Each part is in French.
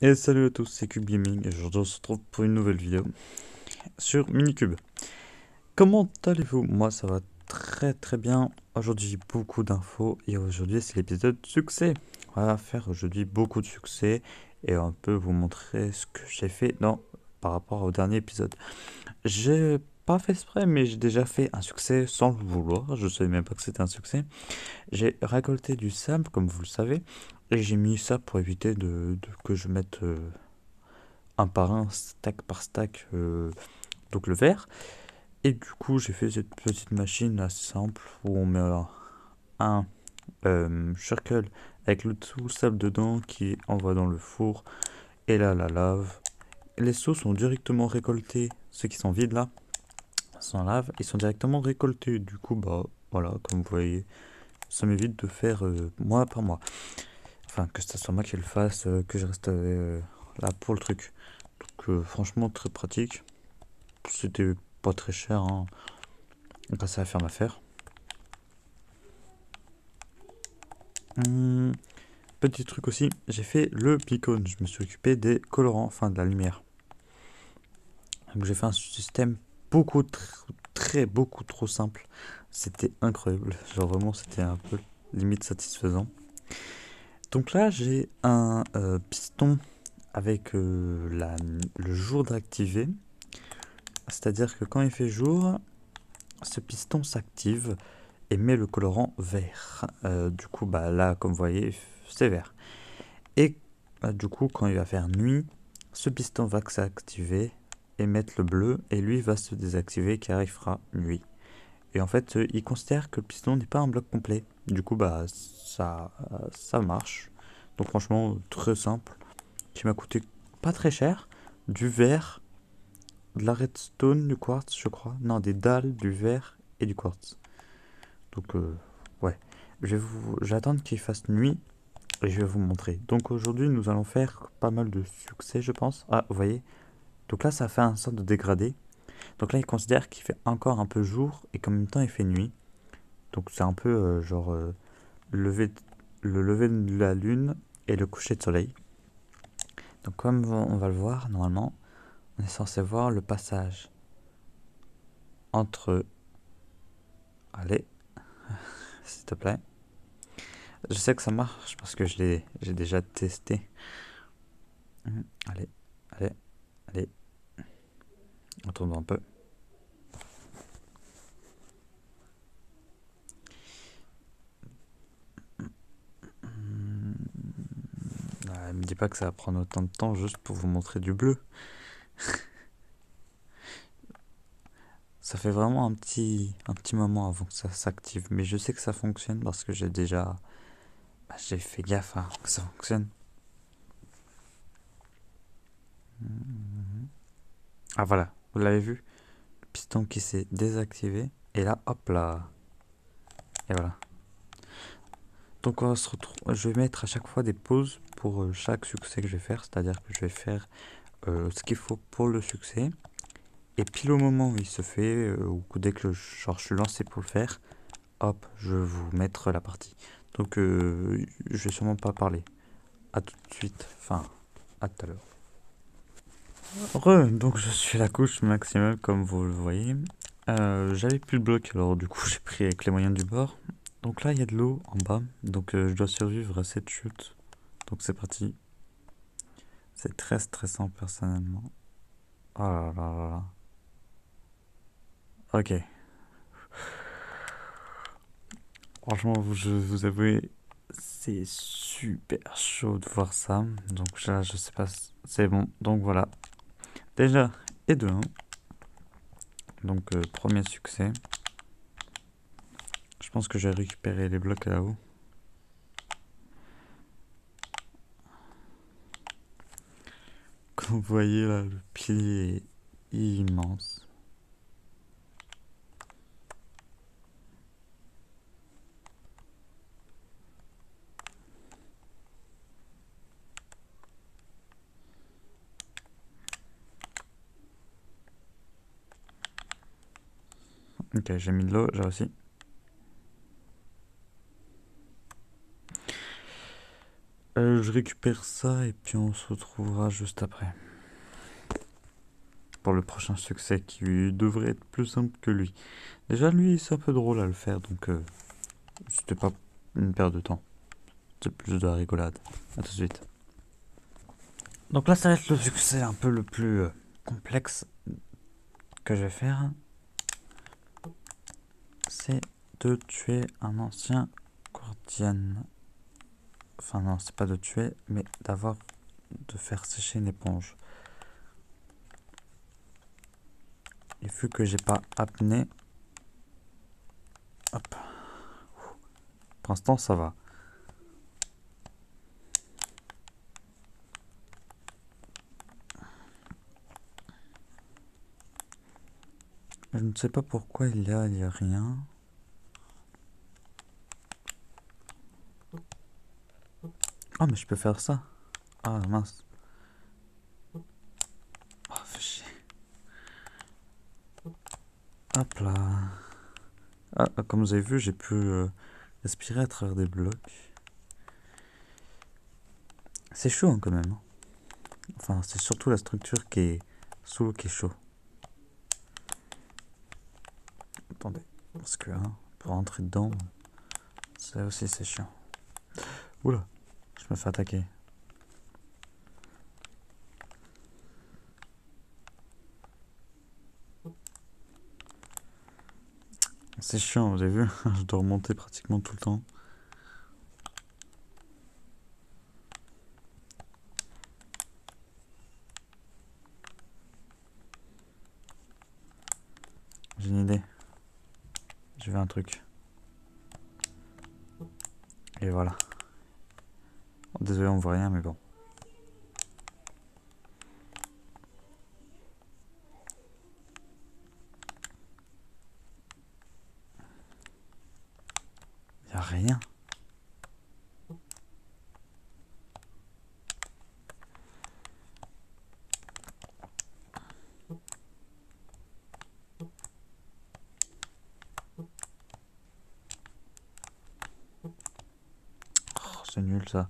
Et salut à tous, c'est Cube Gaming et aujourd'hui on se retrouve pour une nouvelle vidéo sur Minicube. Comment allez-vous? Moi ça va très très bien. Aujourd'hui j'ai beaucoup d'infos et aujourd'hui c'est l'épisode succès. On va faire aujourd'hui beaucoup de succès et un peu vous montrer ce que j'ai fait par rapport au dernier épisode. J'ai pas fait exprès mais j'ai déjà fait un succès sans le vouloir, je savais même pas que c'était un succès. J'ai récolté du sable comme vous le savez et j'ai mis ça pour éviter que je mette un par un, stack par stack, donc le verre. Et du coup, j'ai fait cette petite machine assez simple où on met un circle avec le tout sable dedans qui envoie dans le four et là la lave. Les seaux sont directement récoltés, ceux qui sont vides là, sans lave, ils sont directement récoltés. Du coup, bah voilà, comme vous voyez, ça m'évite de faire mois par mois. Enfin, que ce soit moi qui le fasse, que je reste là pour le truc. Donc, franchement, très pratique. C'était pas très cher, hein. Donc ça va faire ma affaire. Hum, Petit truc aussi, j'ai fait le Picone. Je me suis occupé des colorants, enfin de la lumière. Donc j'ai fait un système beaucoup trop simple. C'était incroyable. Genre vraiment, c'était un peu limite satisfaisant. Donc là, j'ai un piston avec le jour d'activer. C'est-à-dire que quand il fait jour, ce piston s'active et met le colorant vert. Du coup, bah là, comme vous voyez, c'est vert. Et bah, du coup, quand il va faire nuit, ce piston va s'activer et mettre le bleu, et lui va se désactiver car il fera nuit. Et en fait, il considère que le piston n'est pas un bloc complet. Du coup, bah ça marche. Donc franchement, très simple. Qui m'a coûté pas très cher. Du verre, de la redstone, du quartz, je crois. Non, des dalles, du verre et du quartz. Donc, ouais. Je vais attendre qu'il fasse nuit et je vais vous montrer. Donc, aujourd'hui, nous allons faire pas mal de succès, je pense. Ah, vous voyez. Donc là, ça fait un sorte de dégradé. Donc là, il considère qu'il fait encore un peu jour et qu'en même temps, il fait nuit. Donc, c'est un peu genre lever, le lever de la lune et le coucher de soleil. Donc, comme on va le voir, normalement, on est censé voir le passage entre. Allez, s'il te plaît. Je sais que ça marche parce que j'ai déjà testé. Allez, allez, allez. On tourne un peu. Me dis pas que ça va prendre autant de temps juste pour vous montrer du bleu. Ça fait vraiment un petit moment avant que ça s'active. Mais je sais que ça fonctionne parce que j'ai fait gaffe à que ça fonctionne. Ah voilà, vous l'avez vu. Le piston qui s'est désactivé. Et là, hop là. Et voilà. Donc on va se retrouver. Je vais mettre à chaque fois des pauses pour chaque succès que je vais faire. C'est-à-dire que je vais faire ce qu'il faut pour le succès. Et pile au moment où il se fait, ou dès que genre, je suis lancé pour le faire, hop, je vais vous mettre la partie. Donc je vais sûrement pas parler. À tout de suite, enfin, à tout à l'heure. Donc je suis à la couche maximale comme vous le voyez. J'avais plus de bloc, alors du coup j'ai pris avec les moyens du bord. Donc là il y a de l'eau en bas, donc je dois survivre à cette chute. Donc c'est parti. C'est très stressant personnellement. Oh là là là là. Ok. Franchement, je vous avoue, c'est super chaud de voir ça. Donc là, je sais pas, c'est bon. Donc voilà. Déjà, et de 1. Donc premier succès. Je pense que j'ai récupéré les blocs là-haut. Comme vous voyez là, le pilier est immense. Ok, j'ai mis de l'eau, j'ai aussi. Je récupère ça et puis on se retrouvera juste après. Pour le prochain succès qui devrait être plus simple que lui. Déjà, lui, c'est un peu drôle à le faire, donc c'était pas une perte de temps. C'est plus de la rigolade. A tout de suite. Donc là, ça va être le succès un peu le plus complexe que je vais faire. C'est de tuer un ancien Guardian. Enfin non, c'est pas de tuer, mais de faire sécher une éponge. Et vu que j'ai pas apné, hop. Pour l'instant, ça va. Je ne sais pas pourquoi il y a rien. Ah, mais je peux faire ça. Ah, mince. Oh, fais chier. Hop là. Ah, comme vous avez vu, j'ai pu respirer à travers des blocs. C'est chaud hein, quand même. Enfin, c'est surtout la structure qui est sous l'eau qui est chaud. Attendez, parce que pour rentrer dedans, ça aussi c'est chiant. Oula, je me fais attaquer. C'est chiant, vous avez vu, je dois remonter pratiquement tout le temps. J'ai une idée. J'ai vu un truc. Et voilà. Désolé, on voit rien, mais bon. Y a rien. Oh, c'est nul ça.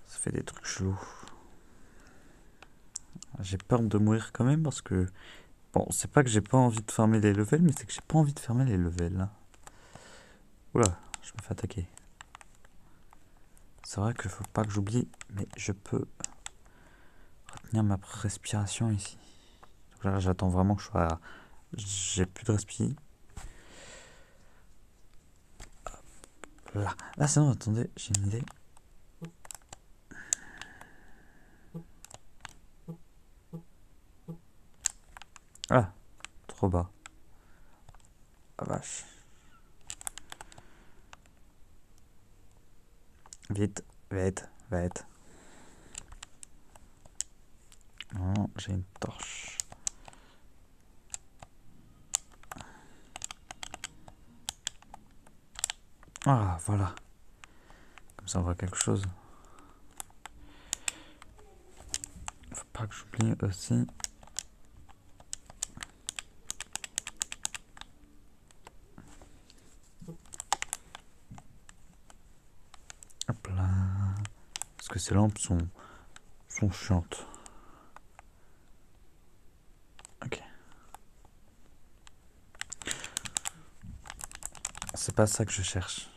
Ça fait des trucs chelous. J'ai peur de mourir quand même parce que... Bon, c'est pas que j'ai pas envie de farmer les levels, mais c'est que j'ai pas envie de farmer les levels. Là. Oula, je me fais attaquer. C'est vrai qu'il faut pas que j'oublie, mais je peux retenir ma respiration ici. Donc là, j'attends vraiment que je sois... J'ai plus de respi. Là. Ah, sinon, attendez, j'ai une idée. Ah, trop bas. Ah vache. Vite, vite, vite. Non, j'ai une torche. Ah, voilà. Comme ça, on voit quelque chose. Faut pas que j'oublie aussi. Hop là. Parce que ces lampes sont chiantes. Ok. C'est pas ça que je cherche.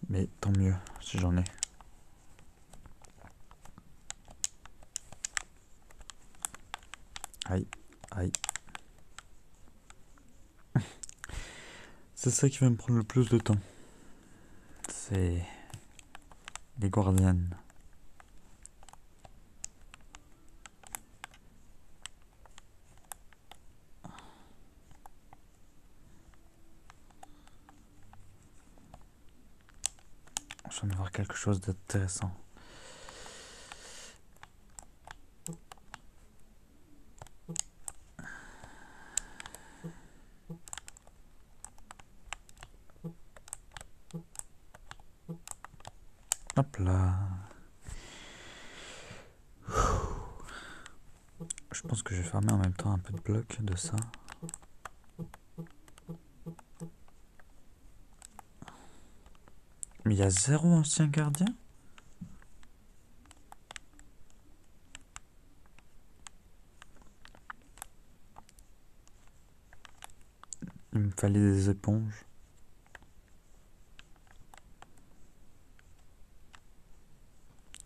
Mais tant mieux si j'en ai. Aïe, aïe. C'est ça qui va me prendre le plus de temps. C'est les Guardianes. Je viens de voir quelque chose d'intéressant. Hop là. Je pense que je vais farmer en même temps un peu de blocs de ça. Mais il y a 0 ancien gardien? Il me fallait des éponges.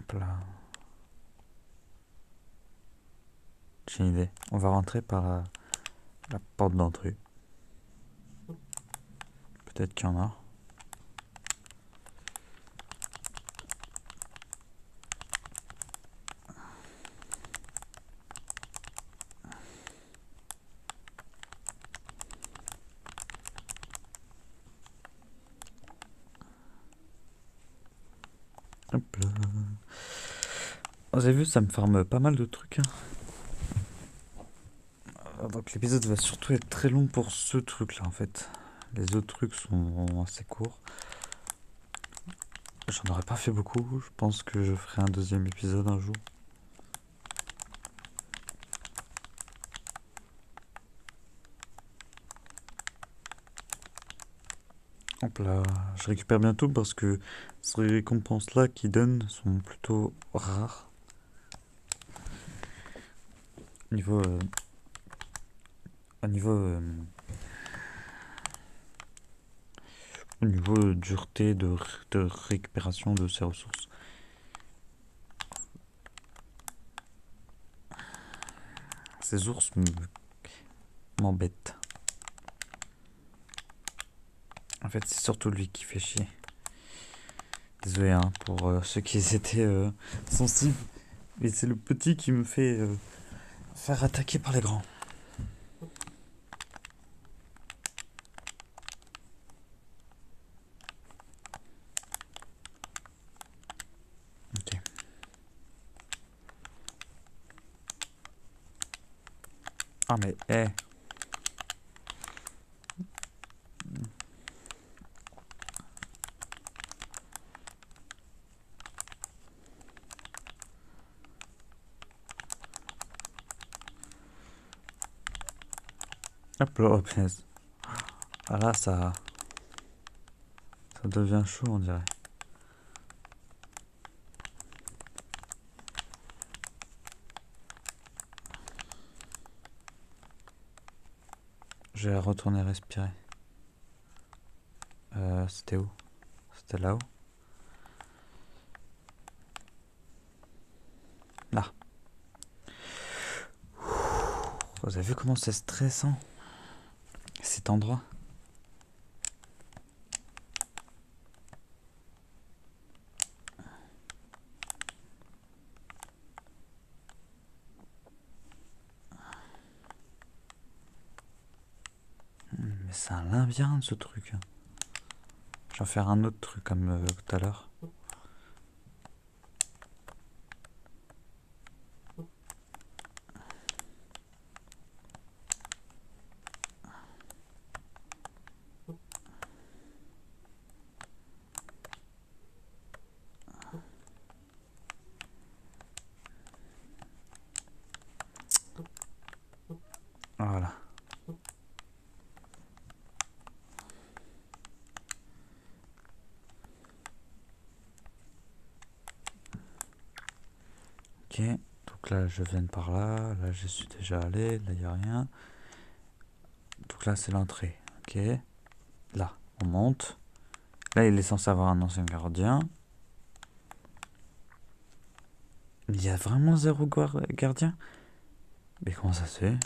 Hop là. J'ai une idée. On va rentrer par la porte d'entrée. Peut-être qu'il y en a. Hop là. Vous avez vu, ça me farme pas mal de trucs, hein. Donc l'épisode va surtout être très long pour ce truc-là, en fait. Les autres trucs sont assez courts. J'en aurais pas fait beaucoup. Je pense que je ferai un deuxième épisode un jour. Hop là, je récupère bien tout parce que ces récompenses-là qu'ils donnent sont plutôt rares. Niveau, au niveau, au niveau dureté de récupération de ces ressources. Ces ours m'embêtent. En fait, c'est surtout lui qui fait chier. Désolé hein, pour ceux qui étaient sensibles. Mais c'est le petit qui me fait faire attaquer par les grands. Ok. Ah mais, Hop là, oh, punaise. Ah là, ça devient chaud, on dirait. Je vais retourner respirer. C'était où? C'était là-haut? Là. Vous avez vu comment c'est stressant cet endroit? Mais c'est un labyrinthe ce truc. Je vais faire un autre truc comme tout à l'heure. Voilà. Ok. Donc là, je viens par là. Là, je suis déjà allé. Là, il n'y a rien. Donc là, c'est l'entrée. Ok. Là, on monte. Là, il est censé avoir un ancien gardien. Il y a vraiment zéro gardien? Mais comment ça se fait?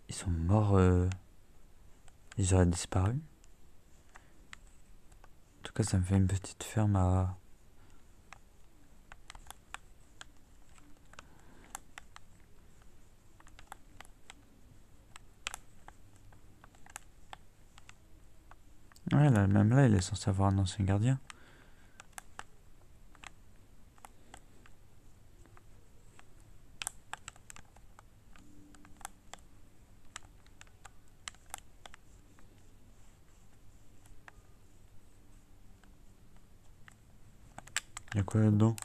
Ils sont morts. Ils auraient disparu. En tout cas, ça me fait une petite ferme à. Ouais, là, même là, il est censé avoir un ancien gardien. Il y a quoi là-dedans?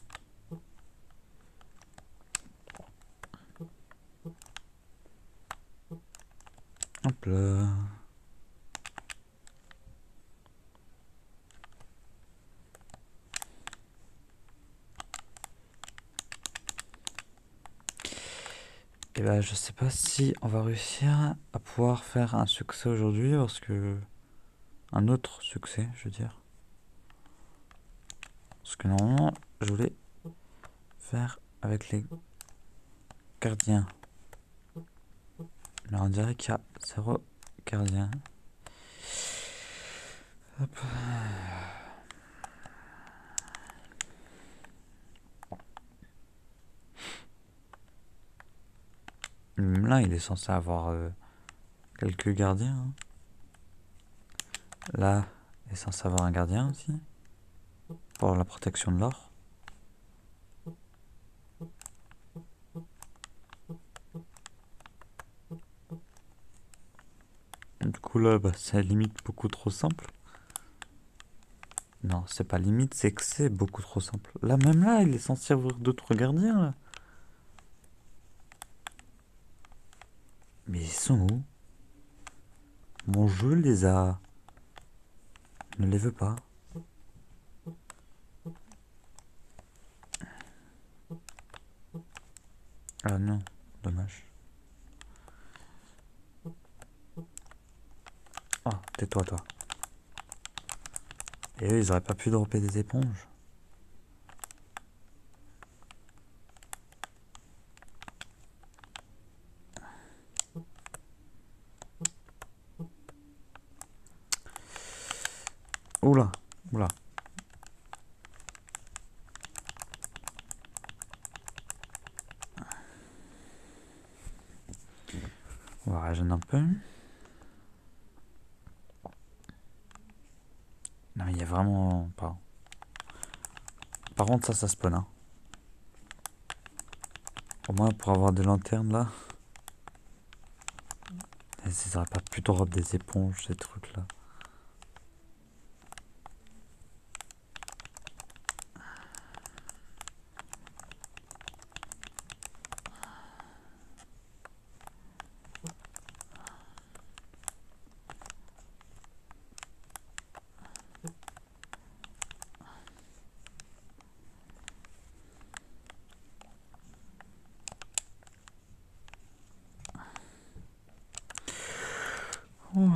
Hop là. Et bah, je sais pas si on va réussir à pouvoir faire un succès aujourd'hui, parce que... Un autre succès, je veux dire. Parce que normalement, je voulais faire avec les gardiens. Mais on dirait qu'il y a 0 gardien. Hop. Même là, il est censé avoir quelques gardiens. Hein. Là, il est censé avoir un gardien aussi. Pour la protection de l'or. Du coup là, bah, c'est limite beaucoup trop simple. Non, c'est pas limite, c'est que c'est beaucoup trop simple. Là, même là, il est censé avoir d'autres gardiens, là. Mais ils sont où? Mon jeu les a... ne les veut pas. Ah non, dommage. Oh, tais-toi, toi. Et eux, ils auraient pas pu dropper des éponges. Oula, oula. On va rajeunir un peu. Non, il y a vraiment pas. Par contre, ça spawn, hein. Au moins, pour avoir des lanternes, là. Ils auraient pas pu drop des éponges, ces trucs-là. Waouh.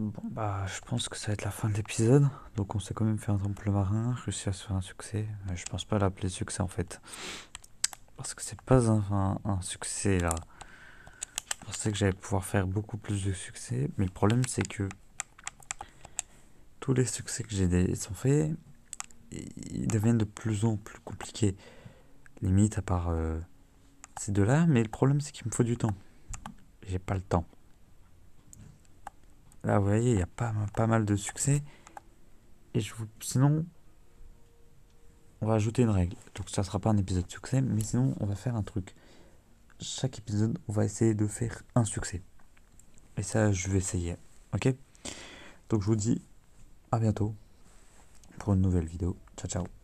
Bon, bah, je pense que ça va être la fin de l'épisode. Donc, on s'est quand même fait un temple marin, réussi à se faire un succès. Mais je pense pas l'appeler succès en fait. Parce que c'est pas un succès là. Je pensais que j'allais pouvoir faire beaucoup plus de succès. Mais le problème, c'est que tous les succès que j'ai sont faits, ils deviennent de plus en plus compliqués. Limite, à part ces deux-là. Mais le problème, c'est qu'il me faut du temps. J'ai pas le temps. Là, vous voyez, il y a pas mal de succès. Et sinon, on va ajouter une règle. Donc ça sera pas un épisode succès, mais sinon on va faire un truc. Chaque épisode, on va essayer de faire un succès. Et ça, je vais essayer. Ok? Donc je vous dis à bientôt pour une nouvelle vidéo. Ciao ciao.